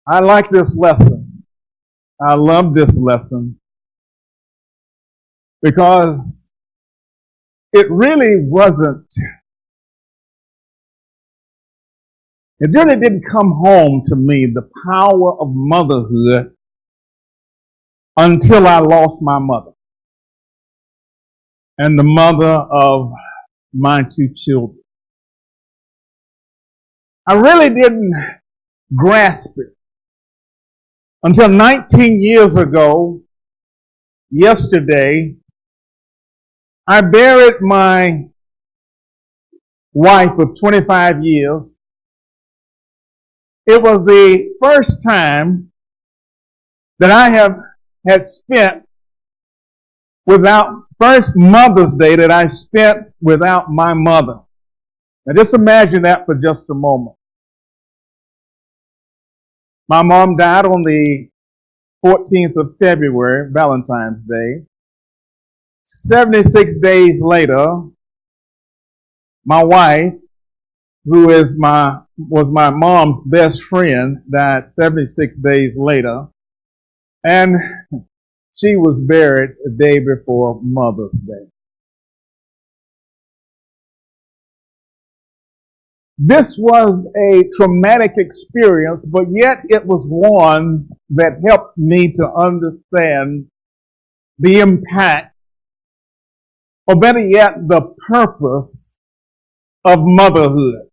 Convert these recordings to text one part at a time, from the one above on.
I like this lesson. I love this lesson because it really didn't come home to me, the power of motherhood, until I lost my mother and the mother of my two children. I really didn't grasp it until 19 years ago, yesterday, I buried my wife of 25 years. It was the first time that I had spent first Mother's Day that I spent without my mother. Now just imagine that for just a moment. My mom died on the 14th of February, Valentine's Day. 76 days later, my wife, who was my mom's best friend, died 76 days later, and she was buried the day before Mother's Day. This was a traumatic experience, but yet it was one that helped me to understand the impact, or better yet, the purpose of motherhood.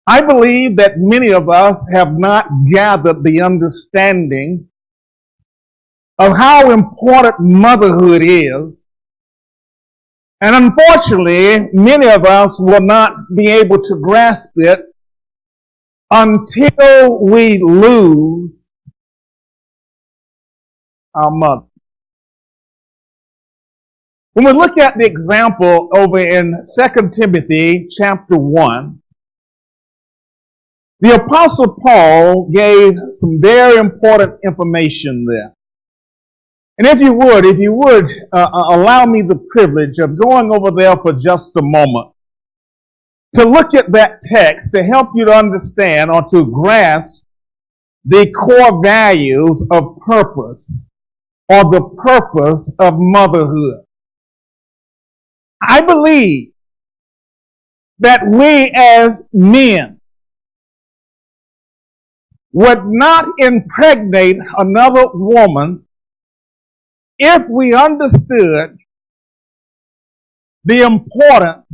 I believe that many of us have not gathered the understanding of how important motherhood is. And unfortunately, many of us will not be able to grasp it until we lose our mother. When we look at the example over in 2 Timothy chapter 1, the Apostle Paul gave some very important information there. And if you would allow me the privilege of going over there for just a moment to look at that text to help you to understand or to grasp the core values of purpose or the purpose of motherhood. I believe that we as men would not impregnate another woman if we understood the importance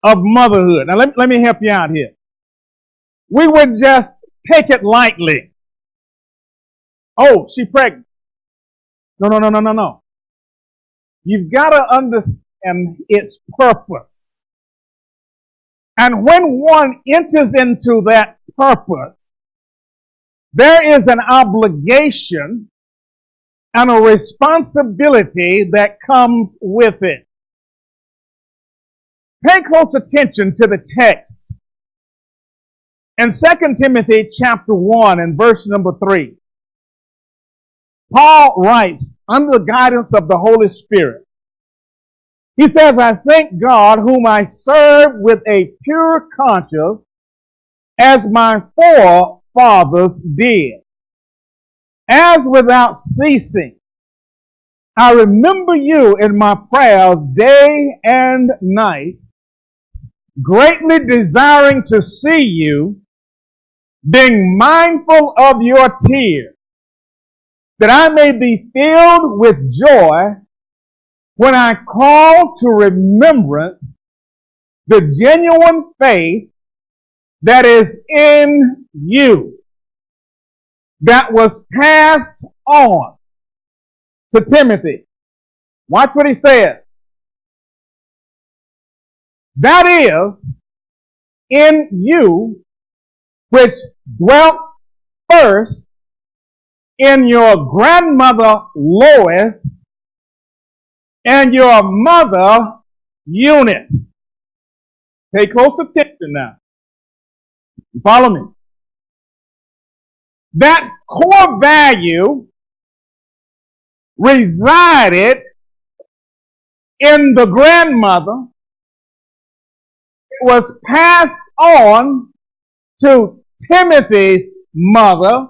of motherhood. Now let me help you out here. We would just take it lightly. Oh, she's pregnant. No. You've got to understand its purpose. And when one enters into that purpose, there is an obligation and a responsibility that comes with it. Pay close attention to the text. In 2 Timothy chapter 1 and verse number 3, Paul writes under the guidance of the Holy Spirit. He says, I thank God whom I serve with a pure conscience as my forefathers did. As without ceasing, I remember you in my prayers day and night, greatly desiring to see you, being mindful of your tears, that I may be filled with joy when I call to remembrance the genuine faith that is in you, that was passed on to Timothy. Watch what he says. That is in you, which dwelt first in your grandmother Lois and your mother Eunice. Pay close attention now. Follow me. That core value resided in the grandmother. It was passed on to Timothy's mother,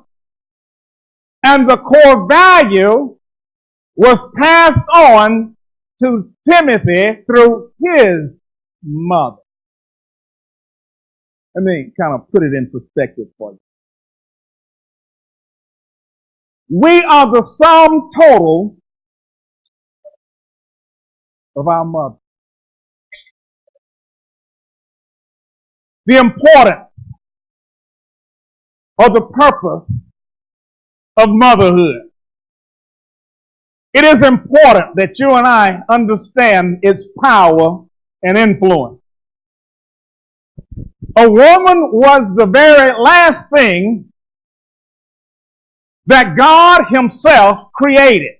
and the core value was passed on to Timothy through his mother. Let me kind of put it in perspective for you. We are the sum total of our mother. The importance or the purpose of motherhood. It is important that you and I understand its power and influence. A woman was the very last thing that God himself created.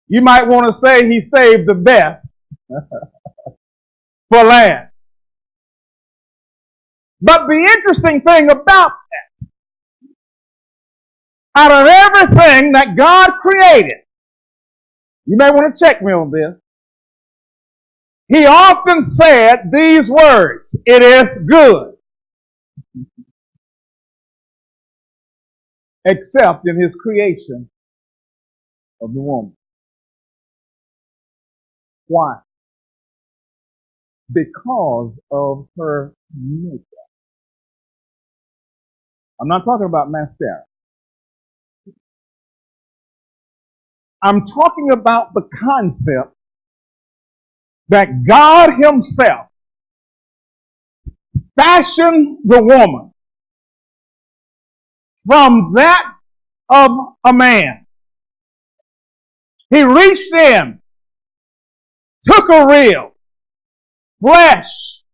You might want to say he saved the best for last. But the interesting thing about that, out of everything that God created, you may want to check me on this, he often said these words, "It is good," except in his creation of the woman. Why? Because of her nature. I'm not talking about mascara. I'm talking about the concept that God himself fashioned the woman from that of a man. He reached in, took a rib, flesh,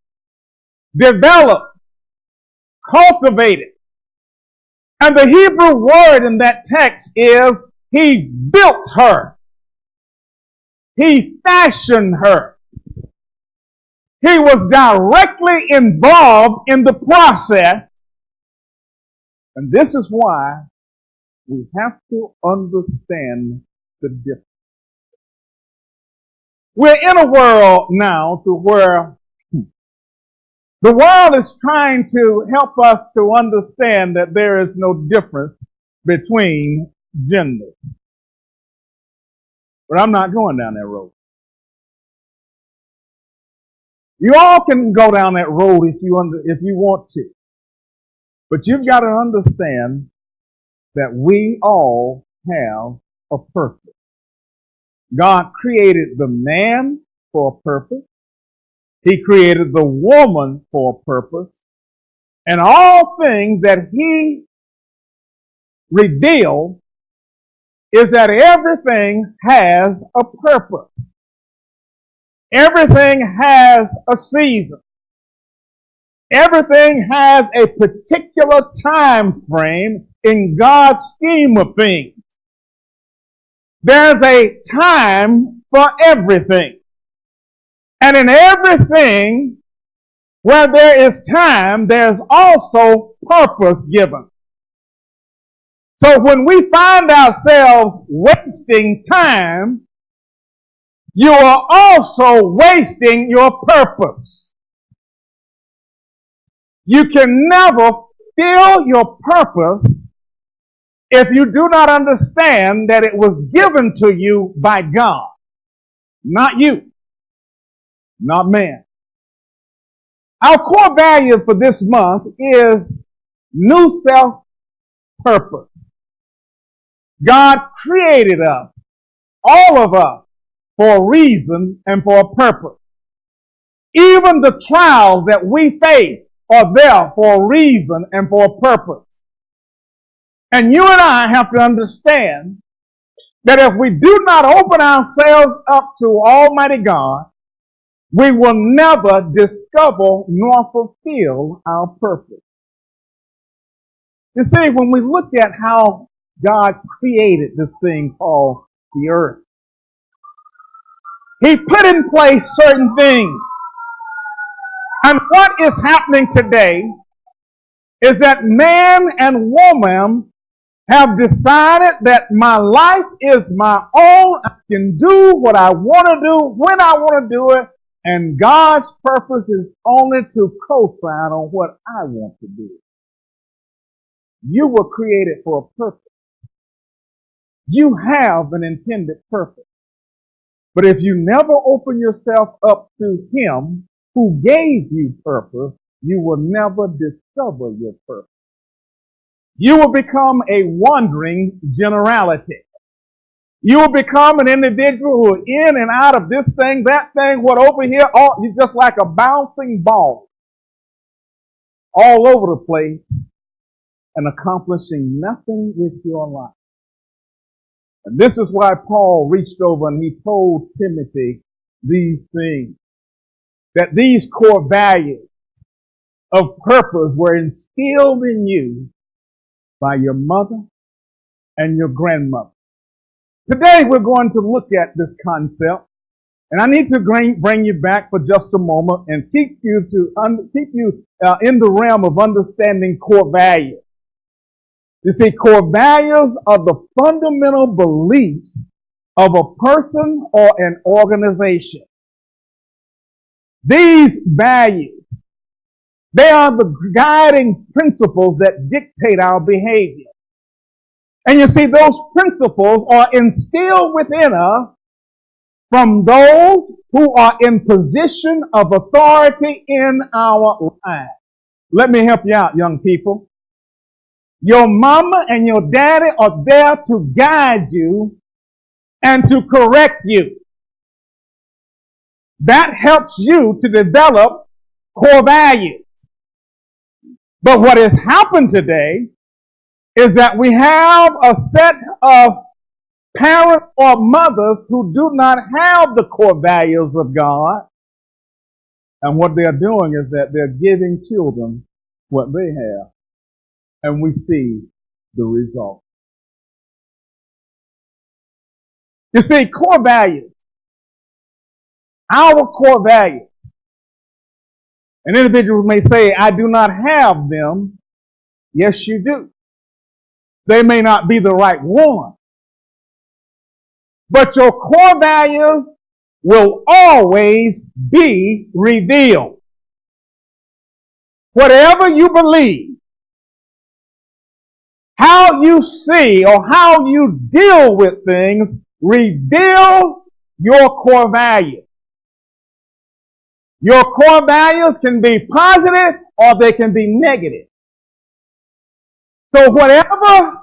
developed, cultivated. And the Hebrew word in that text is he built her. He fashioned her. He was directly involved in the process. And this is why we have to understand the difference. We're in a world now to where the world is trying to help us to understand that there is no difference between genders. But I'm not going down that road. You all can go down that road if you want to. But you've got to understand that we all have a purpose. God created the man for a purpose. He created the woman for a purpose. And all things that he revealed is that everything has a purpose. Everything has a season. Everything has a particular time frame in God's scheme of things. There's a time for everything. And in everything where there is time, there's also purpose given. So when we find ourselves wasting time, you are also wasting your purpose. You can never fill your purpose if you do not understand that it was given to you by God. Not you. Not man. Our core value for this month is new self-purpose. God created us, all of us, for a reason and for a purpose. Even the trials that we face are there for a reason and for a purpose. And you and I have to understand that if we do not open ourselves up to Almighty God, we will never discover nor fulfill our purpose. You see, when we look at how God created this thing called the earth, he put in place certain things. And what is happening today is that man and woman have decided that my life is my own. I can do what I want to do when I want to do it. And God's purpose is only to co-sign on what I want to do. You were created for a purpose. You have an intended purpose. But if you never open yourself up to Him who gave you purpose, you will never discover your purpose. You will become a wandering generality. You will become an individual who are in and out of this thing, that thing, what over here, all, you're just like a bouncing ball all over the place and accomplishing nothing with your life. And this is why Paul reached over and he told Timothy these things, that these core values of purpose were instilled in you by your mother and your grandmother. Today we're going to look at this concept, and I need to bring you back for just a moment and keep you in the realm of understanding core values. You see, core values are the fundamental beliefs of a person or an organization. These values, they are the guiding principles that dictate our behavior. And you see, those principles are instilled within us from those who are in position of authority in our lives. Let me help you out, young people. Your mama and your daddy are there to guide you and to correct you. That helps you to develop core values. But what has happened today is that we have a set of parents or mothers who do not have the core values of God. And what they're doing is that they're giving children what they have. And we see the result. You see, core values, our core values. An individual may say, I do not have them. Yes, you do. They may not be the right one. But your core values will always be revealed. Whatever you believe, how you see or how you deal with things, reveal your core values. Your core values can be positive or they can be negative. So whatever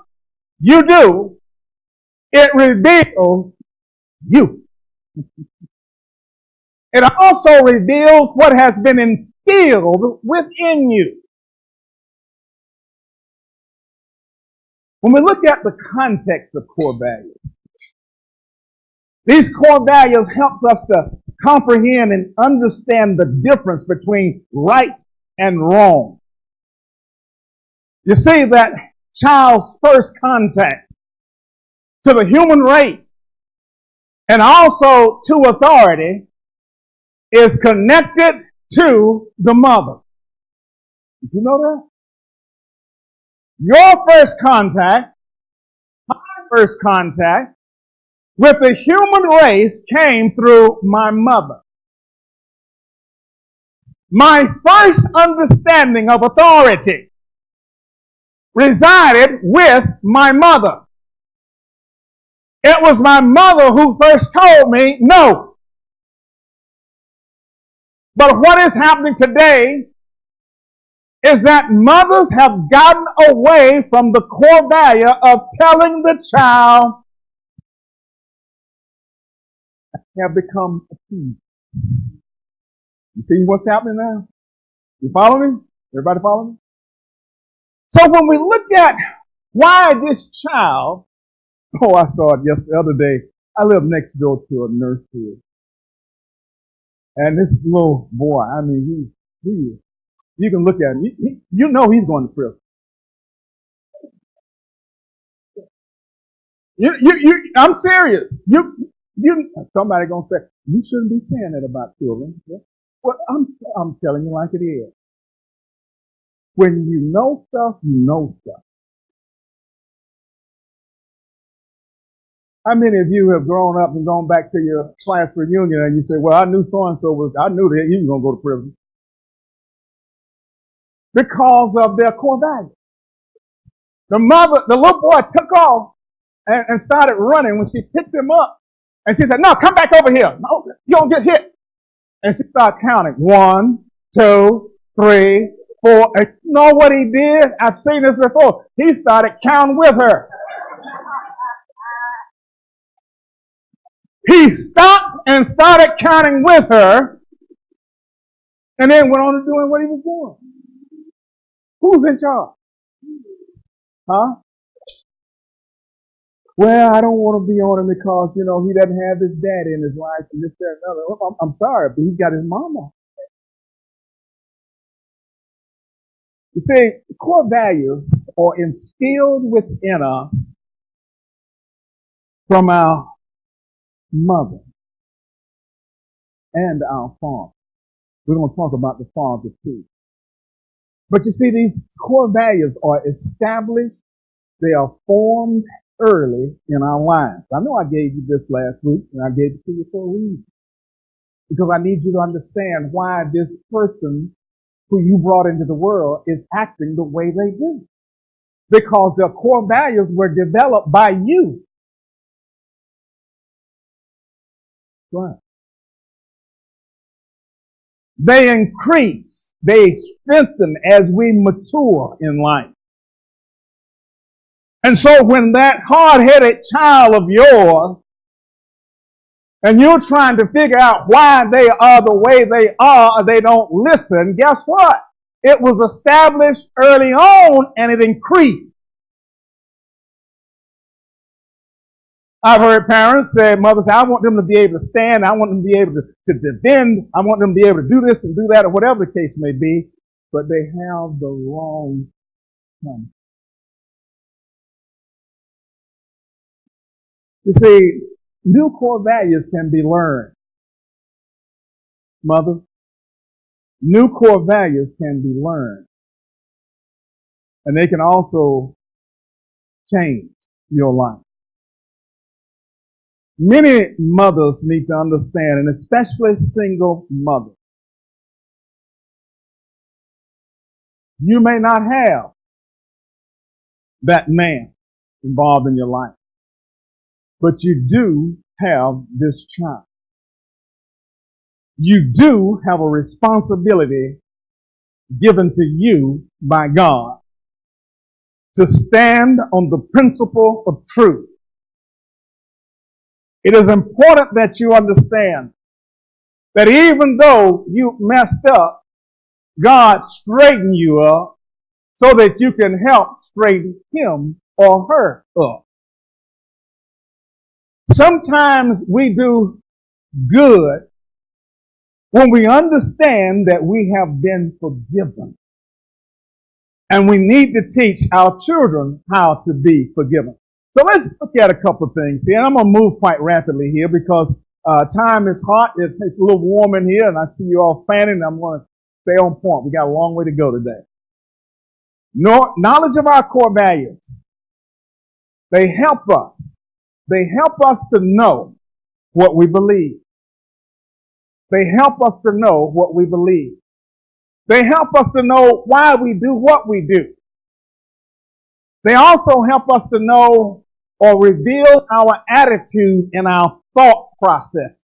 you do, it reveals you. It also reveals what has been instilled within you. When we look at the context of core values, these core values help us to comprehend and understand the difference between right and wrong. You see that child's first contact to the human race and also to authority is connected to the mother. Did you know that? Your first contact, my first contact with the human race came through my mother. My first understanding of authority resided with my mother. It was my mother who first told me no. But what is happening today is that mothers have gotten away from the core value of telling the child, have become a teen. You see what's happening now? You follow me? Everybody follow me? So when we look at why this child, I saw it the other day. I live next door to a nursery. And this little boy, I mean, he you can look at him. You know he's going to prison. I'm serious. Somebody gonna say, you shouldn't be saying that about children. Well, I'm telling you like it is. When you know stuff, you know stuff. How many of you have grown up and gone back to your class reunion and you say, well, I knew so-and-so I knew that he was going to go to prison? Because of their core values. The little boy took off and started running when she picked him up. And she said, no, come back over here. No, you don't get hit. And she started counting. 1, 2, 3, 4. And you know what he did? I've seen this before. He started counting with her. He stopped and started counting with her, and then went on to doing what he was doing. Who's in charge? Huh? Well, I don't want to be on him because, he doesn't have his daddy in his life and this, that, and other. Well, I'm sorry, but he's got his mama. You see, core values are instilled within us from our mother and our father. We're going to talk about the father too. But you see, these core values are established. They are formed early in our lives. I know I gave you this last week, and I gave it to you for a reason. Because I need you to understand why this person who you brought into the world is acting the way they do. Because their core values were developed by you. Right. They increase, they strengthen as we mature in life. And so when that hard-headed child of yours, and you're trying to figure out why they are the way they are, or they don't listen, guess what? It was established early on and it increased. I've heard parents say, mothers say, I want them to be able to stand, I want them to be able to defend, I want them to be able to do this and do that, or whatever the case may be, but they have the wrong one. You see, new core values can be learned. Mother, new core values can be learned. And they can also change your life. Many mothers need to understand, and especially single mothers. You may not have that man involved in your life, but you do have this child. You do have a responsibility given to you by God to stand on the principle of truth. It is important that you understand that even though you messed up, God straightened you up so that you can help straighten him or her up. Sometimes we do good when we understand that we have been forgiven. And we need to teach our children how to be forgiven. So let's look at a couple of things here. And I'm going to move quite rapidly here because time is hot. It's a little warm in here, and I see you all fanning. I'm going to stay on point. We got a long way to go today. Knowledge of our core values. They help us. They help us to know what we believe. They help us to know what we believe. They help us to know why we do what we do. They also help us to know or reveal our attitude and our thought process.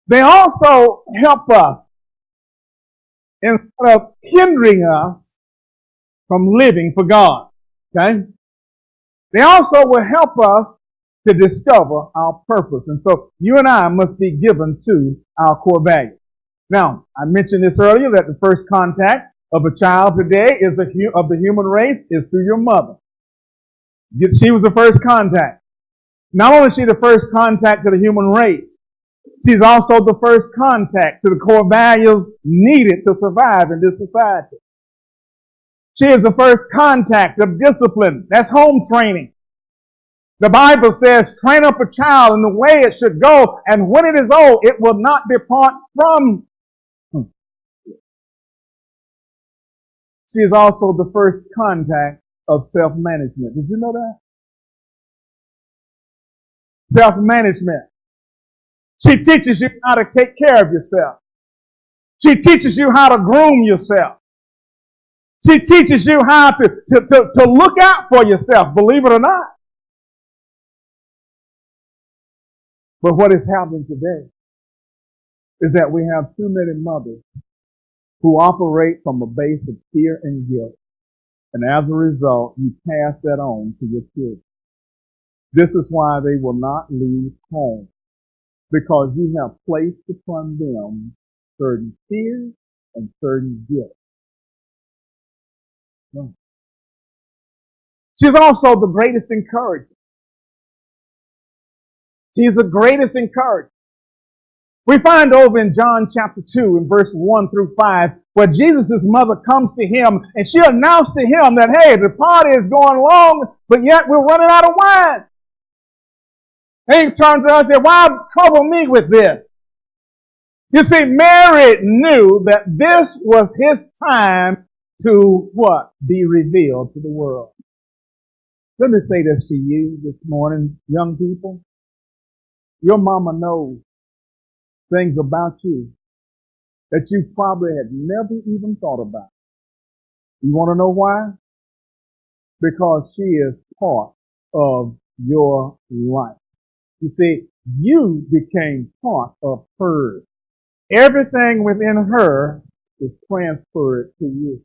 They also help us instead of hindering us from living for God. Okay? They also will help us to discover our purpose. And so you and I must be given to our core values. Now, I mentioned this earlier that the first contact of a child today of the human race is through your mother. She was the first contact. Not only is she the first contact to the human race, she's also the first contact to the core values needed to survive in this society. She is the first contact of discipline. That's home training. The Bible says, train up a child in the way it should go, and when it is old, it will not depart from. She is also the first contact of self-management. Did you know that? Self-management. She teaches you how to take care of yourself. She teaches you how to groom yourself. She teaches you how to look out for yourself, believe it or not. But what is happening today is that we have too many mothers who operate from a base of fear and guilt. And as a result, you pass that on to your children. This is why they will not leave home, because you have placed upon them certain fears and certain guilt. No. She's also the greatest encourager. She's the greatest encourager. We find over in John chapter 2 in verse 1 through 5 where Jesus' mother comes to him and she announced to him that, hey, the party is going long, but yet we're running out of wine. And he turned to her and said, why trouble me with this? You see, Mary knew that this was his time to what? Be revealed to the world. Let me say this to you this morning, young people. Your mama knows things about you that you probably had never even thought about. You want to know why? Because she is part of your life. You see, you became part of hers. Everything within her is transferred to you.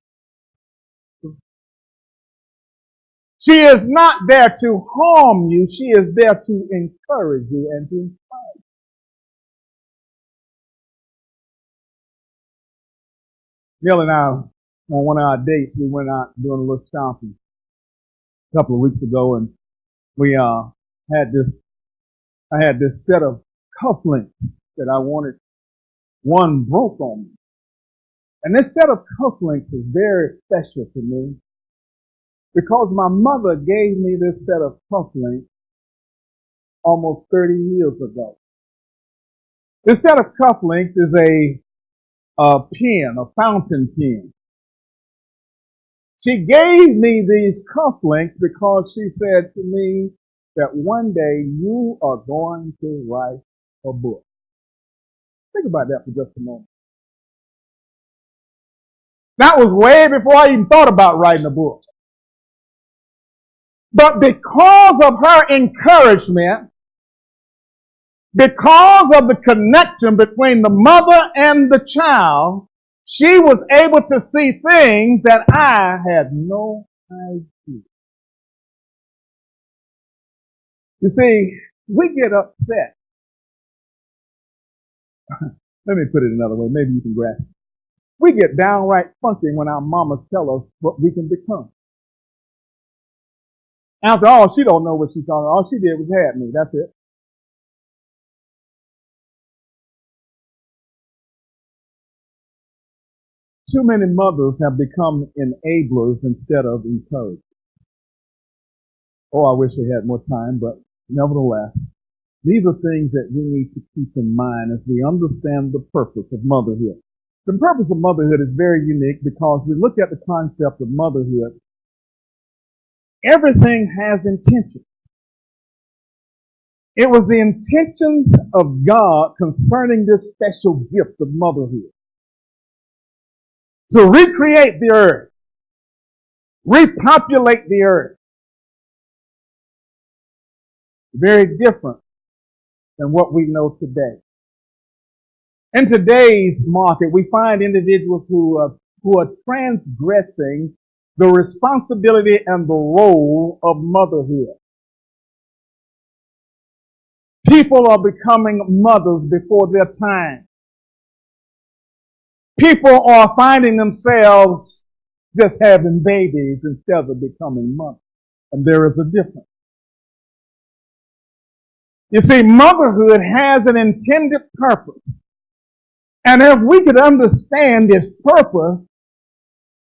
She is not there to harm you. She is there to encourage you and to inspire you. Neil and I, on one of our dates, we went out doing a little shopping a couple of weeks ago, and we had this set of cufflinks that I wanted. One broke on me. And this set of cufflinks is very special to me because my mother gave me this set of cufflinks almost 30 years ago. This set of cufflinks is a pen, a fountain pen. She gave me these cufflinks because she said to me that one day you are going to write a book. Think about that for just a moment. That was way before I even thought about writing a book. But because of her encouragement, because of the connection between the mother and the child, she was able to see things that I had no idea. You see, we get upset. Let me put it another way. Maybe you can grasp it. We get downright funky when our mamas tell us what we can become. After all, she don't know what she's talking about. All she did was had me. That's it. Too many mothers have become enablers instead of encouragers. Oh, I wish I had more time, but nevertheless, these are things that we need to keep in mind as we understand the purpose of motherhood. The purpose of motherhood is very unique because we look at the concept of motherhood. Everything has intention. It was the intentions of God concerning this special gift of motherhood to recreate the earth, repopulate the earth. Very different than what we know today. In today's market, we find individuals who are transgressing the responsibility and the role of motherhood. People are becoming mothers before their time. People are finding themselves just having babies instead of becoming mothers. And there is a difference. You see, motherhood has an intended purpose. And if we could understand this purpose,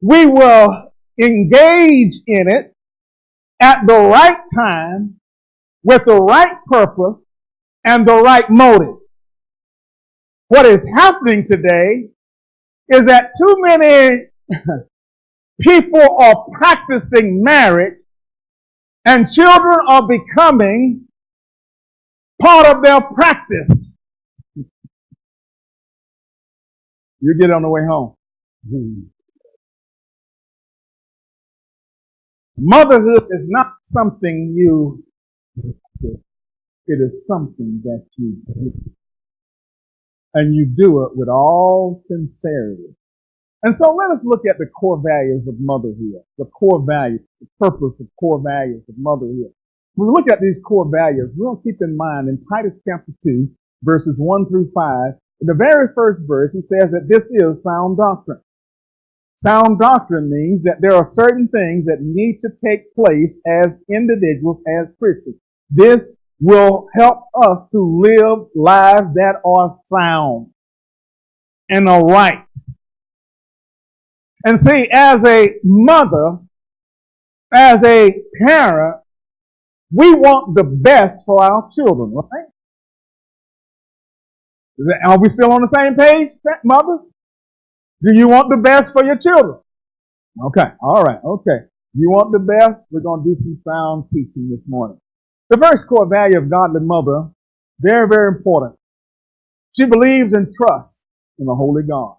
we will engage in it at the right time, with the right purpose, and the right motive. What is happening today is that too many people are practicing marriage, and children are becoming part of their practice. You get on the way home. Motherhood is not something you do. It is something that you do. And you do it with all sincerity. And so let us look at the core values of motherhood, the core values, the purpose of core values of motherhood. When we look at these core values, we'll keep in mind in Titus chapter 2, verses 1 through 5, in the very first verse, he says that this is sound doctrine. Sound doctrine means that there are certain things that need to take place as individuals, as Christians. This will help us to live lives that are sound and are right. And see, as a mother, as a parent, we want the best for our children, right? Are we still on the same page, mothers? Do you want the best for your children? Okay, all right, okay. You want the best? We're going to do some sound teaching this morning. The first core value of godly mother, very, very important. She believes and trusts in a holy God.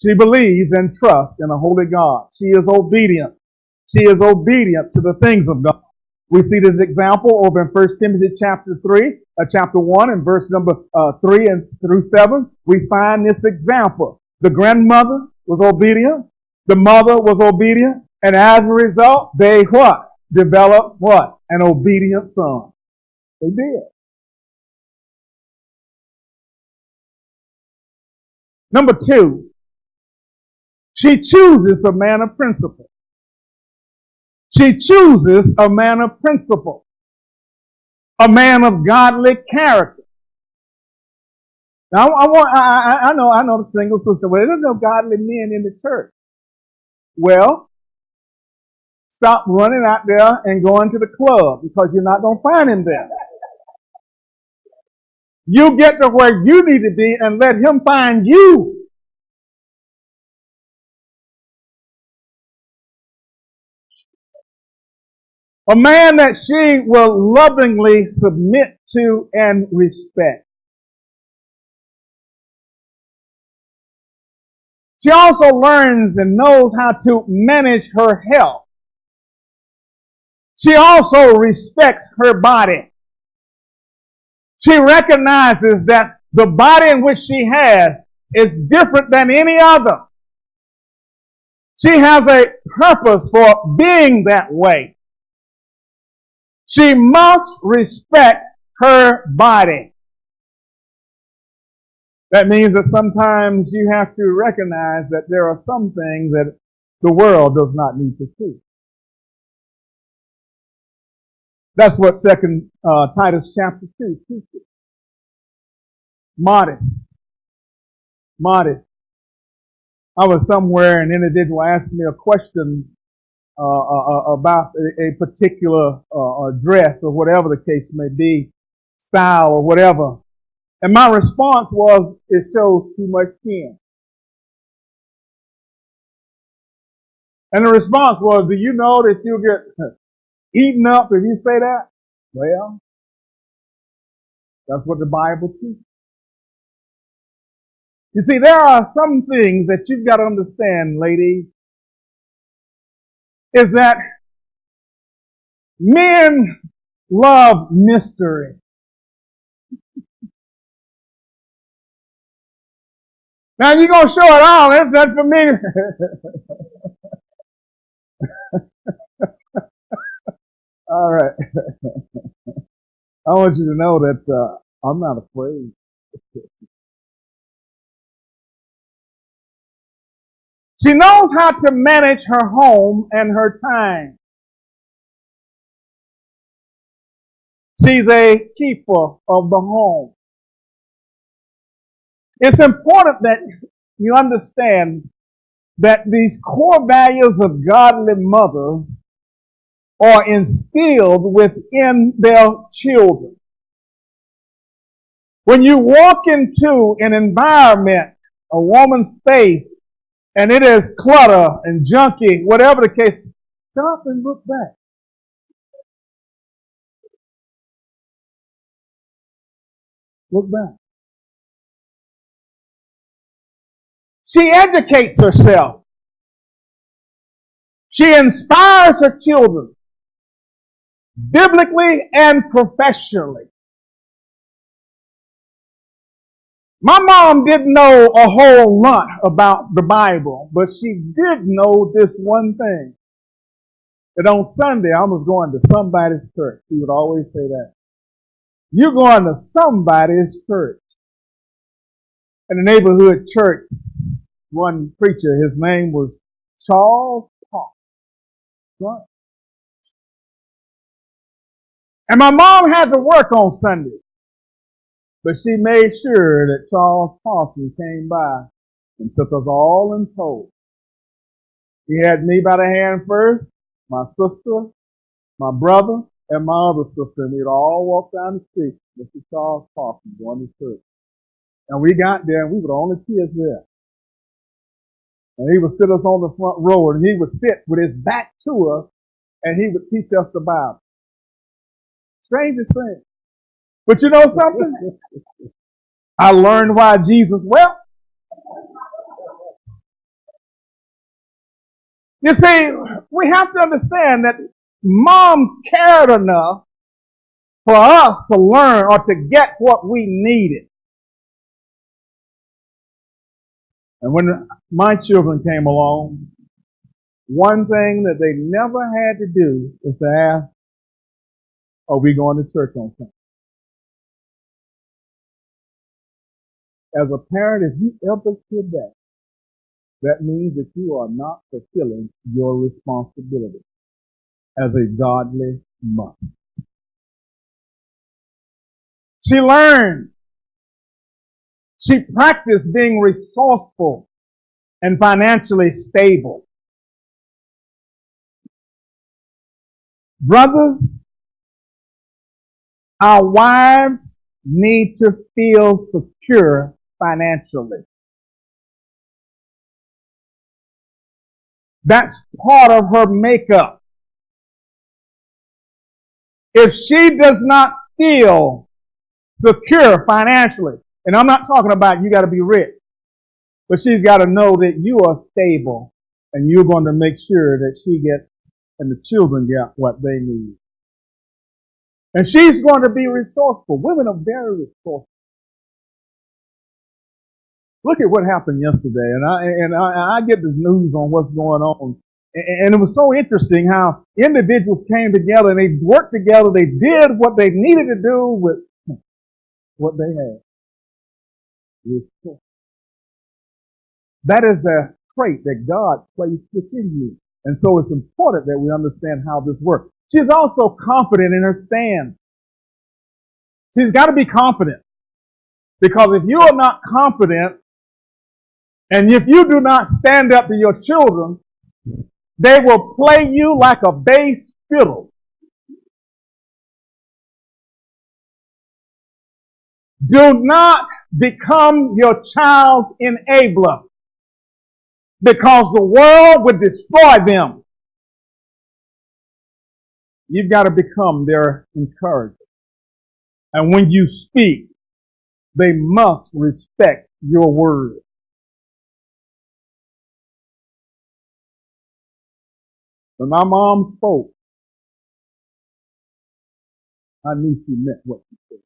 She believes and trusts in a holy God. She is obedient. She is obedient to the things of God. We see this example over in 1 Timothy chapter 1 and verse number 3 and through 7. We find this example. The grandmother was obedient. The mother was obedient. And as a result, they what? Developed what? An obedient son. They did. Number 2, she chooses a man of principle. She chooses a man of principle, a man of godly character. Now, I know the single sister. Well, there's no godly men in the church. Well, stop running out there and going to the club because you're not going to find him there. You get to where you need to be and let him find you. A man that she will lovingly submit to and respect. She also learns and knows how to manage her health. She also respects her body. She recognizes that the body in which she has is different than any other. She has a purpose for being that way. She must respect her body. That means that sometimes you have to recognize that there are some things that the world does not need to see. That's what Titus chapter 2 teaches. Modest. Modest. I was somewhere and an individual asked me a question about a particular dress or whatever the case may be, style or whatever. And my response was, it shows too much skin. And the response was, do you know that you'll get eaten up if you say that? Well, that's what the Bible teaches. You see, there are some things that you've got to understand, ladies, is that men love mystery. Now, you're going to show it all. That's not for me. All right. I want you to know that I'm not afraid. She knows how to manage her home and her time. She's a keeper of the home. It's important that you understand that these core values of godly mothers are instilled within their children. When you walk into an environment, a woman's face, and it is clutter and junky, whatever the case, stop and look back. Look back. She educates herself. She inspires her children biblically and professionally. My mom didn't know a whole lot about the Bible, but she did know this one thing, that on Sunday I was going to somebody's church. She would always say that. You're going to somebody's church. In the neighborhood church, one preacher, his name was Charles Park. And my mom had to work on Sunday. But she made sure that Charles Parson came by and took us all in tow. He had me by the hand first, my sister, my brother, and my other sister, and we'd all walk down the street. Mr. Charles Parson going to church. And we got there, and we were the only kids there. And he would sit us on the front row, and he would sit with his back to us, and he would teach us the Bible. Strangest thing. But you know something? I learned why Jesus wept. You see, we have to understand that mom cared enough for us to learn or to get what we needed. And when my children came along, one thing that they never had to do was to ask, are we going to church on Sunday? As a parent, if you ever did that, that means that you are not fulfilling your responsibility as a godly mother. She learned. She practiced being resourceful and financially stable. Brothers, our wives need to feel secure financially. That's part of her makeup. If she does not feel secure financially, and I'm not talking about you got to be rich, but she's got to know that you are stable and you're going to make sure that she gets and the children get what they need. And she's going to be resourceful. Women are very resourceful. Look at what happened yesterday, and I get the news on what's going on, and it was so interesting how individuals came together and they worked together. They did what they needed to do with what they had. That is the trait that God placed within you, and so it's important that we understand how this works. She's also confident in her stand. She's got to be confident, because if you are not confident, and if you do not stand up to your children, they will play you like a bass fiddle. Do not become your child's enabler, because the world would destroy them. You've got to become their encourager. And when you speak, they must respect your word. When my mom spoke, I knew she meant what she said.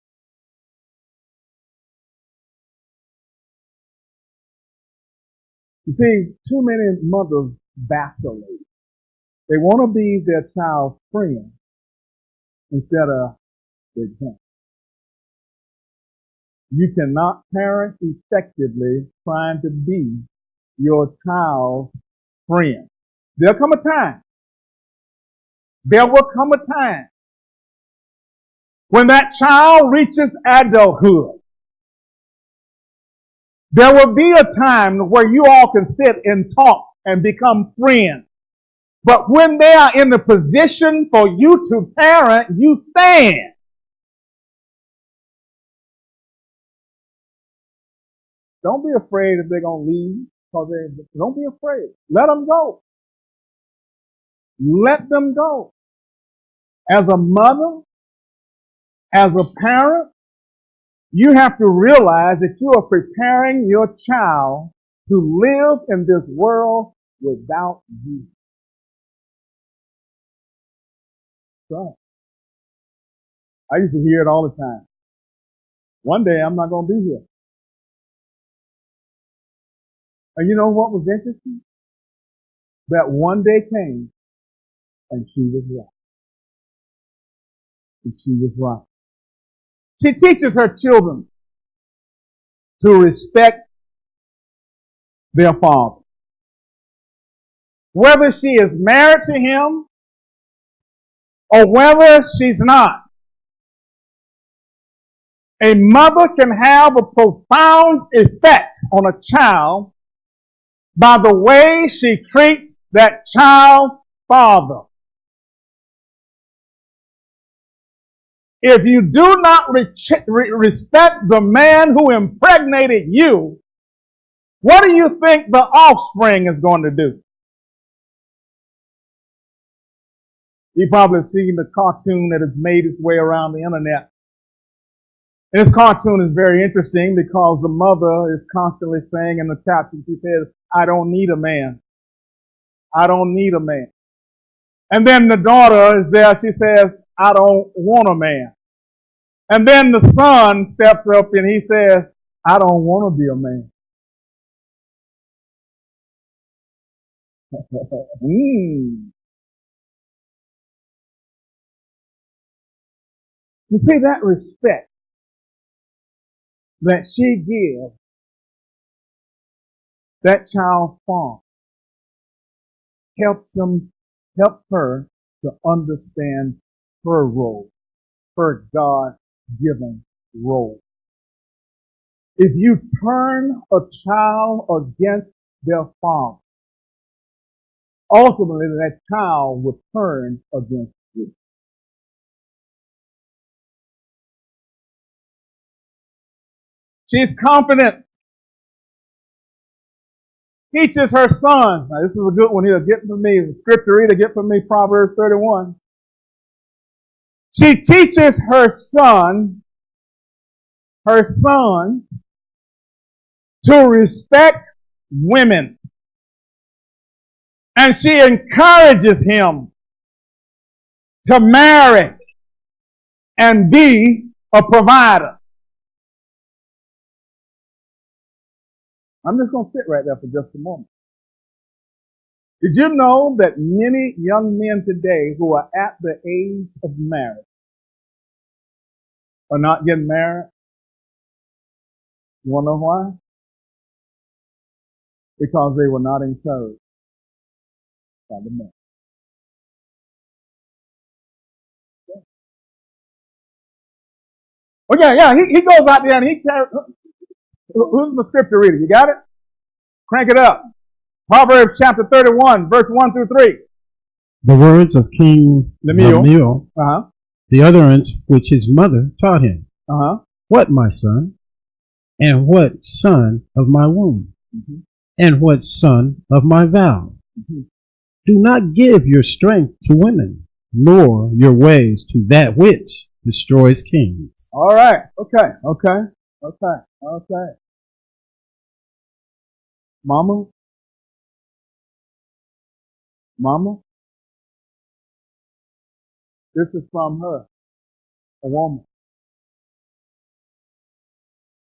You see, too many mothers vacillate. They want to be their child's friend instead of their parent. You cannot parent effectively trying to be your child's friend. There'll come a time. There will come a time when that child reaches adulthood. There will be a time where you all can sit and talk and become friends. But when they are in the position for you to parent, you stand. Don't be afraid if they're going to leave. Don't be afraid. Let them go. Let them go. As a mother, as a parent, you have to realize that you are preparing your child to live in this world without you. So, I used to hear it all the time. One day I'm not going to be here. And you know what was interesting? That one day came and she was right. And she was right. She teaches her children to respect their father. Whether she is married to him or whether she's not. A mother can have a profound effect on a child by the way she treats that child's father. If you do not respect the man who impregnated you, what do you think the offspring is going to do? You've probably seen the cartoon that has made its way around the internet. And this cartoon is very interesting because the mother is constantly saying in the caption, she says, I don't need a man. I don't need a man. And then the daughter is there, she says, I don't want a man. And then the son steps up and he says, I don't want to be a man. You see that respect that she gives that child's father helps her to understand her role, her God-given role. If you turn a child against their father, ultimately that child will turn against you. She's confident. Teaches her son. Now this is a good one here. Get for me. The scripture reader, get for me Proverbs 31. She teaches her son to respect women. And she encourages him to marry and be a provider. I'm just going to sit right there for just a moment. Did you know that many young men today who are at the age of marriage are not getting married? You want to know why? Because they were not encouraged by the man. Oh yeah, he goes out there and he carries. Who's the scripture reader? You got it? Crank it up. Proverbs chapter 31, verse 1 through 3. The words of King Lemuel, the utterance which his mother taught him. What, my son? And what son of my womb? And what son of my vow? Do not give your strength to women, nor your ways to that which destroys kings. All right. Okay. Mama, this is from her, a woman.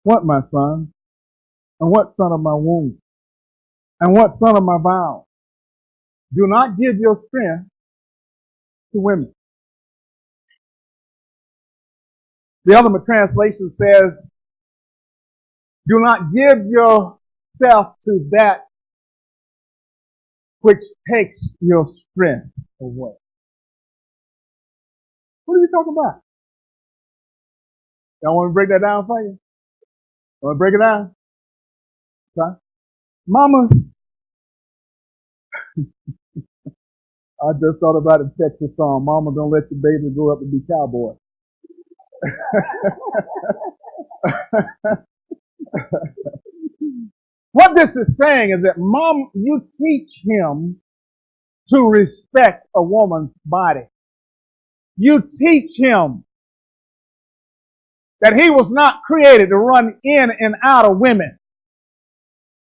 What, my son? And what son of my womb? And what son of my vow? Do not give your strength to women. The other translation says, do not give yourself to that which takes your strength away. What are you talking about? Y'all want me to break that down for you? Want to break it down? Okay. Mamas, I just thought about a Texas song. Mama, don't let your baby grow up to be cowboy. What this is saying is that, Mom, you teach him to respect a woman's body. You teach him that he was not created to run in and out of women.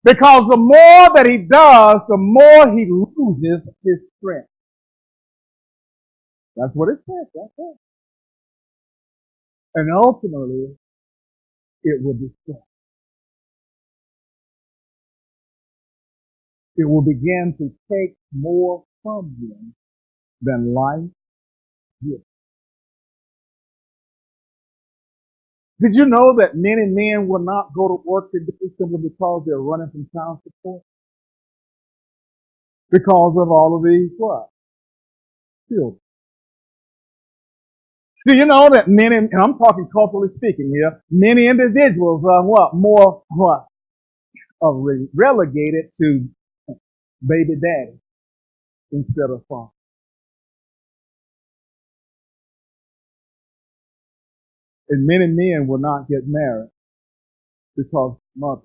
Because the more that he does, the more he loses his strength. That's what it says. That's it. And ultimately, it will destroy. It will begin to take more from him than life gives. Did you know that many men will not go to work today simply because they're running from child support? Because of all of these what? Children. Do you know that many, and I'm talking culturally speaking here, many individuals are what? More what? Are relegated to baby daddy instead of father. And many men will not get married because mothers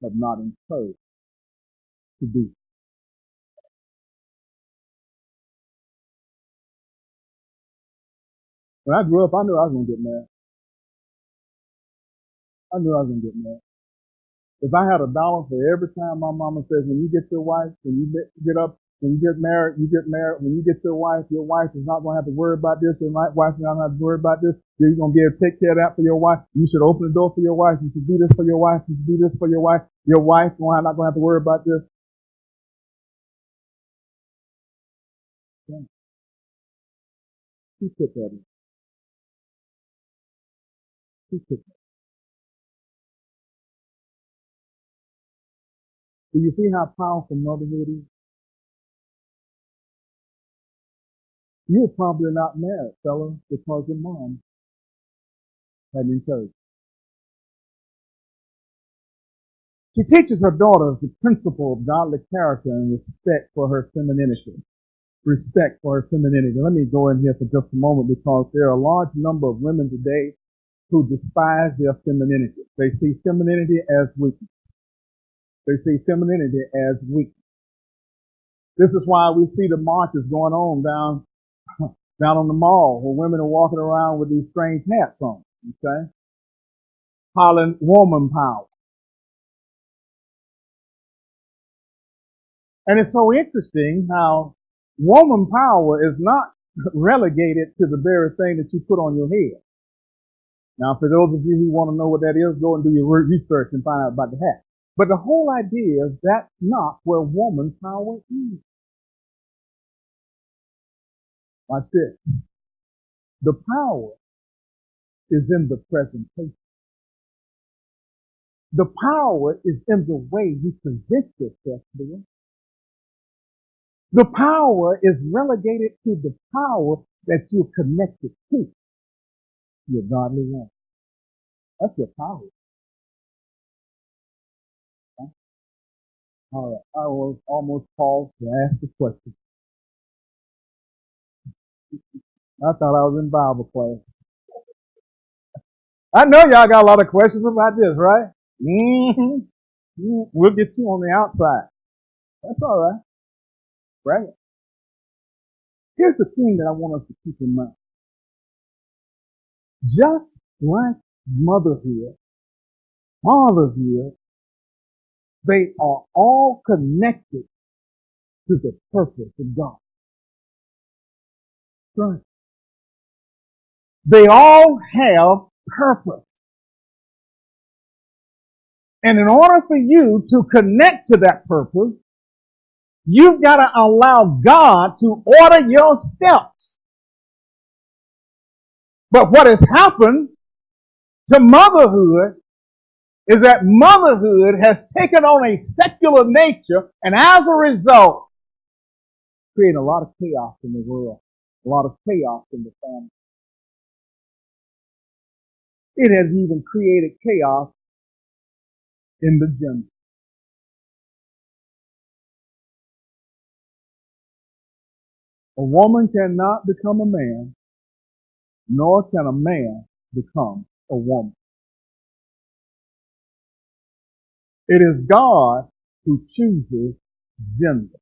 have not encouraged to do. When I grew up, I knew I was going to get married. I knew I was going to get married. If I had $1 for every time my mama says, when you get your wife, when you get up, when you get married, when you get your wife is not going to have to worry about this, your wife is not going to have to worry about this, you're going to be able to take care of that for your wife, you should open the door for your wife, you should do this for your wife, you should do this for your wife is not going to have to worry about this. Who put that in? Who put that? Do you see how powerful motherhood is? You're probably not married, fella, because your mom had encouraged. She teaches her daughters the principle of godly character and respect for her femininity. Respect for her femininity. Let me go in here for just a moment because there are a large number of women today who despise their femininity. They see femininity as weakness. They see femininity as weakness. This is why we see the marches going on down on the mall where women are walking around with these strange hats on, okay? Hollering woman power. And it's so interesting how woman power is not relegated to the very thing that you put on your head. Now, for those of you who want to know what that is, go and do your research and find out about the hat. But the whole idea is that's not where woman power is. Watch this. The power is in the presentation. The power is in the way you present yourself to them. The power is relegated to the power that you're connected to. Your godly one. That's your power. Huh? All right. I was almost called to ask the question. I thought I was in Bible class. I know y'all got a lot of questions about this, right? Mm-hmm. We'll get you on the outside. That's all right. Right? Here's the thing that I want us to keep in mind. Just like motherhood, fatherhood, they are all connected to the purpose of God. Right? They all have purpose. And in order for you to connect to that purpose, you've got to allow God to order your steps. But what has happened to motherhood is that motherhood has taken on a secular nature, and as a result, creating a lot of chaos in the world, a lot of chaos in the family. It has even created chaos in the gender. A woman cannot become a man, nor can a man become a woman. It is God who chooses gender.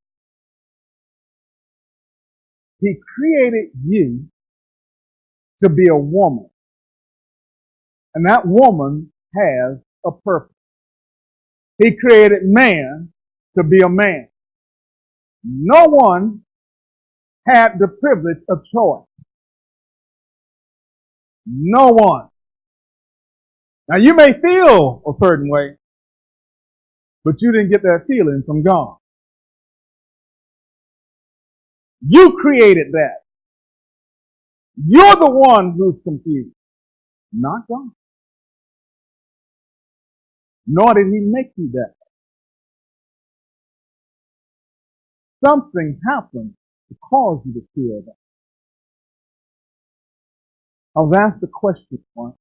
He created you to be a woman. And that woman has a purpose. He created man to be a man. No one had the privilege of choice. No one. Now you may feel a certain way, but you didn't get that feeling from God. You created that. You're the one who's confused, not God. Nor did he make you that. Something happened to cause you to feel that. I was asked a question once.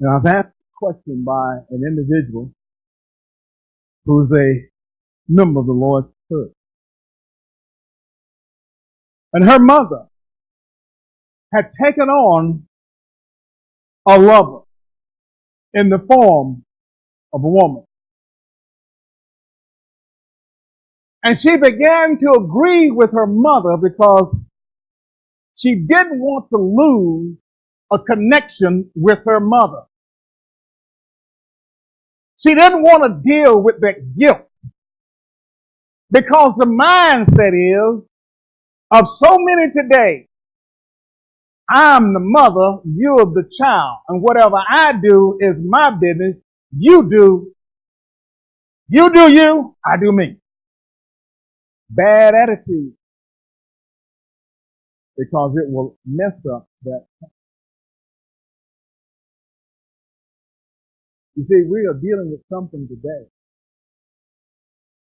And I was asked a question by an individual who's a member of the Lord's church. And her mother had taken on a lover in the form of a woman. And she began to agree with her mother because she didn't want to lose a connection with her mother. She didn't want to deal with that guilt because the mindset is of so many today, I'm the mother, you're the child, and whatever I do is my business. You do you, I do me. Bad attitude, because it will mess up that. You see, we are dealing with something today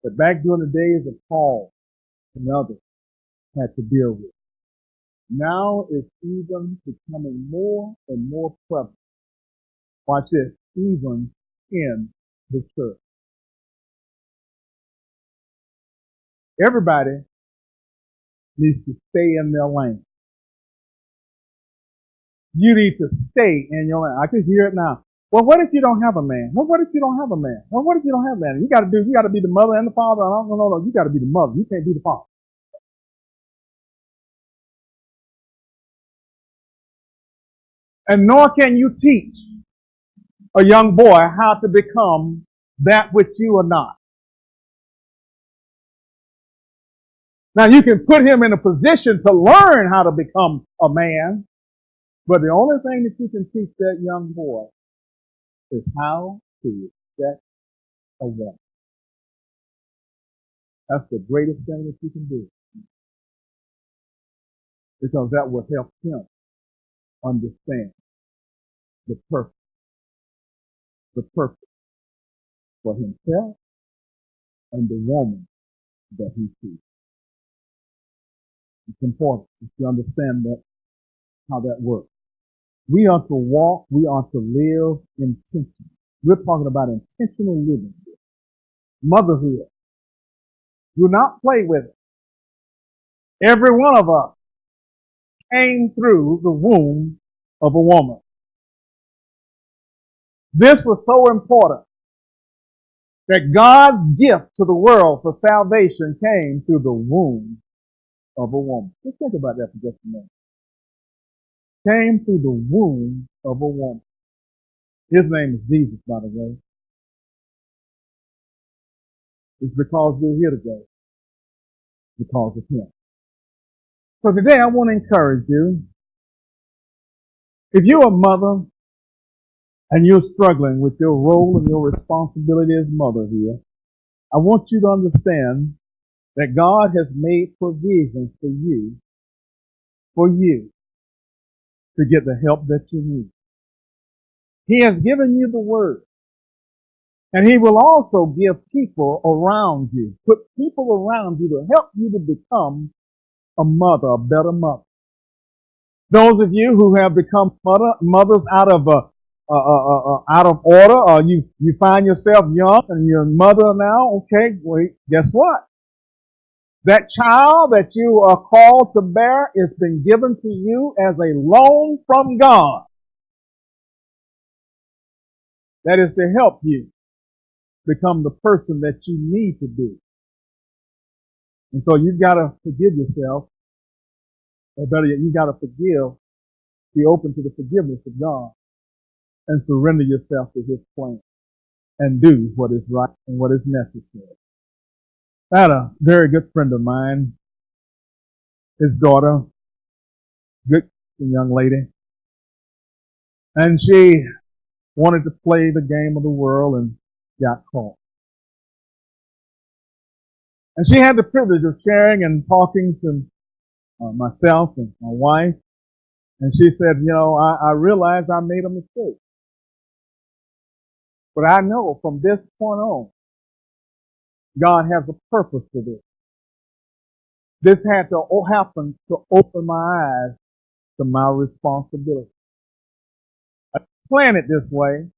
that back during the days of Paul and others had to deal with. Now it's even becoming more and more prevalent. Watch this, even in the church. Everybody needs to stay in their lane. You need to stay in your lane. I can hear it now. Well, what if you don't have a man? Well, what if you don't have a man? Well, what if you don't have a man? You got to be the mother and the father. No. You got to be the mother. You can't be the father. And nor can you teach a young boy how to become that which you are not. Now, you can put him in a position to learn how to become a man, but the only thing that you can teach that young boy is how to respect a woman. That's the greatest thing that you can do, because that will help him understand the purpose for himself and the woman that he sees. It's important that you understand that, how that works. We are to walk, we are to live intentionally. We're talking about intentional living here. Motherhood. Do not play with it. Every one of us came through the womb of a woman. This was so important that God's gift to the world for salvation came through the womb of a woman. Just think about that for just a minute. Came through the womb of a woman. His name is Jesus, by the way. It's because we're here today. Because of him. So today I want to encourage you. If you're a mother and you're struggling with your role and your responsibility as mother here, I want you to understand that God has made provisions for you to get the help that you need. He has given you the word. And he will also give people around you, put people around you to help you to become a mother, a better mother. Those of you who have become mothers out of order, or you find yourself young and you're a mother now, okay, wait, guess what? That child that you are called to bear has been given to you as a loan from God. That is to help you become the person that you need to be. And so you've got to forgive yourself, or better yet, you've got to forgive, be open to the forgiveness of God, and surrender yourself to his plan, and do what is right and what is necessary. I had a very good friend of mine, his daughter good young lady. And she wanted to play the game of the world and got caught. And she had the privilege of sharing and talking to myself and my wife. And she said, I realized I made a mistake. But I know from this point on, God has a purpose to this. This had to happen to open my eyes to my responsibility. I planned it this way.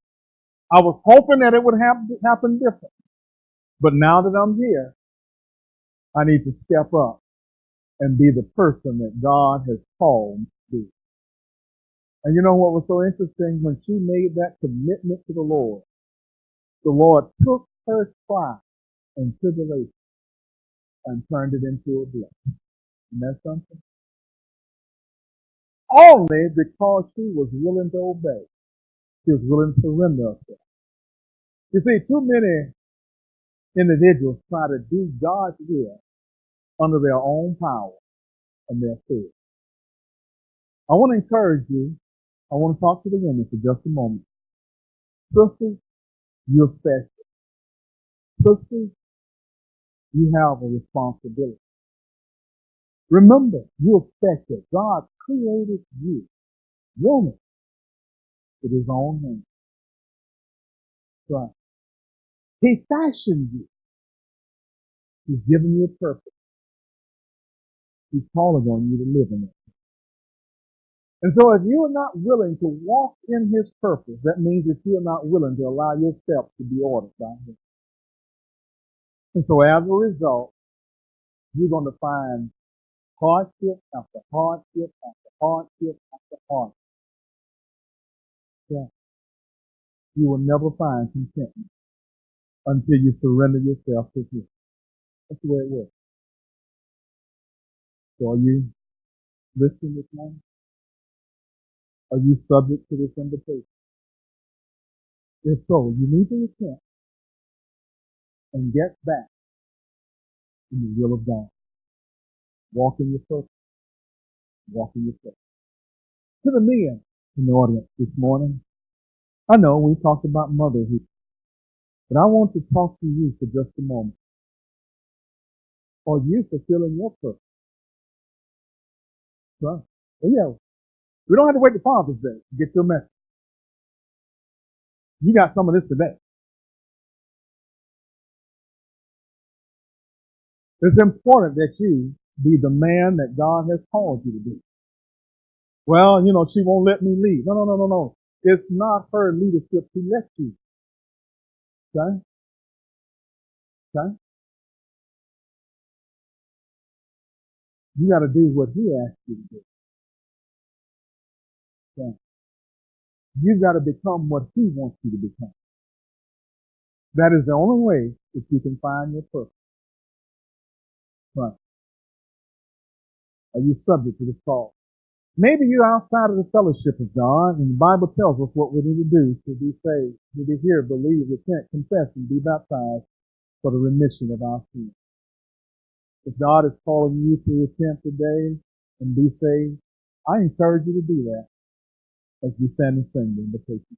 I was hoping that it would happen different. But now that I'm here, I need to step up and be the person that God has called me to be. And you know what was so interesting? When she made that commitment to the Lord took her trial and tribulation and turned it into a blessing. And that's something? Only because she was willing to obey. She was willing to surrender herself. You see, too many individuals try to do God's will under their own power and their fear. I want to encourage you. I want to talk to the women for just a moment. Sisters, you're special. Sisters, you have a responsibility. Remember, you're special. God created you, woman, with his own hand. Right. He fashioned you. He's given you a purpose. He's calling on you to live in it. And so if you are not willing to walk in his purpose, that means that you are not willing to allow your steps to be ordered by him. And so as a result, you're going to find hardship after hardship after hardship after hardship. Yeah. You will never find contentment until you surrender yourself to him. That's the way it works. So are you listening this morning? Are you subject to this invitation? If so, you need to repent and get back in the will of God. Walk in your purpose. Walk in your purpose. To the men in the audience this morning, I know we talked about motherhood, but I want to talk to you for just a moment. Are you fulfilling your purpose? Right. Oh, yeah. We don't have to wait to Father's Day to get your message. You got some of this today. It's important that you be the man that God has called you to be. Well, she won't let me lead. No. It's not her leadership to let you. Okay? Okay? You got to do what he asked you to do. Okay? You've got to become what he wants you to become. That is the only way that you can find your purpose. Right. Are you subject to this call? Maybe you're outside of the fellowship of God, and the Bible tells us what we need to do to be saved, to be hear, believe, repent, confess, and be baptized for the remission of our sins. If God is calling you to repent today and be saved, I encourage you to do that as we stand and sing the invitation.